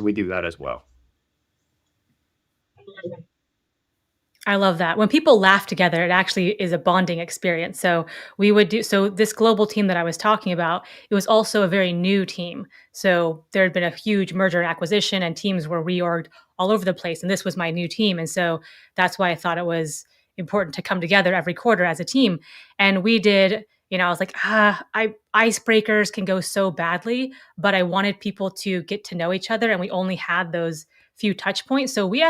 we do that as well. I love that. When people laugh together, it actually is a bonding experience. So we would do so this global team that I was talking about, it was also a very new team. So there had been a huge merger and acquisition and teams were reorged all over the place. And this was my new team. And so that's why I thought it was important to come together every quarter as a team. And we did, I was like, icebreakers can go so badly, but I wanted people to get to know each other. And we only had those few touch points. So we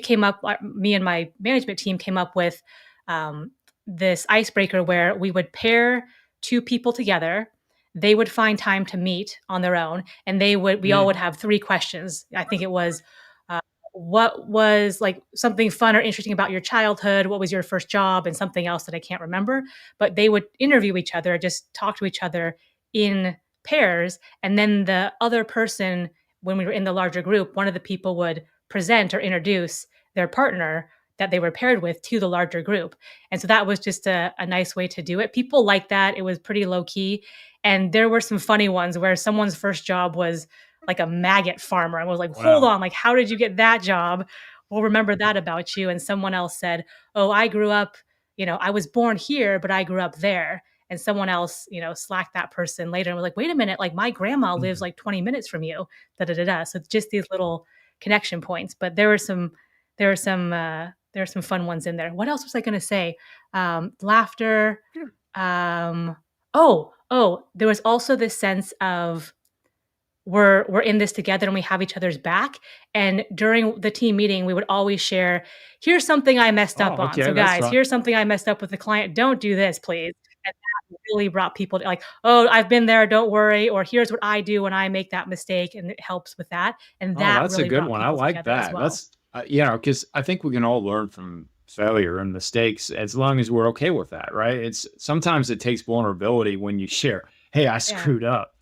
came up, me and my management team came up with um, this icebreaker where we would pair two people together. They would find time to meet on their own, and we all Mm, would have three questions. I think it was, uh, what was like something fun or interesting about your childhood? What was your first job? And something else that I can't remember. But they would interview each other, just talk to each other in pairs. And then the other person, when we were in the larger group, one of the people would present or introduce their partner that they were paired with to the larger group. And so that was just a nice way to do it. People liked that. It was pretty low key. And there were some funny ones where someone's first job was like a maggot farmer. I was like, hold wow. on, like, how did you get that job? We'll remember that about you. And someone else said, oh, I grew up, I was born here, but I grew up there. And someone else, slacked that person later and was like, wait a minute, like my grandma lives Mhm. like 20 minutes from you. Da da da da. So it's just these little connection points. But there are some fun ones in there. What else was I going to say? Laughter. Yeah. There was also this sense of we're in this together and we have each other's back. And during the team meeting, we would always share, here's something I messed up Oh, on. okay. So That's guys, fun. here's something I messed up with the client. Don't do this, please. And that really brought people to like, oh, I've been there, don't worry. Or here's what I do when I make that mistake. And it helps with that. And Oh, that that's a really good brought one. I people like together as that. well. That's, because I think we can all learn from failure and mistakes as long as we're okay with that, right? It's sometimes it takes vulnerability when you share, hey, I Yeah. screwed up.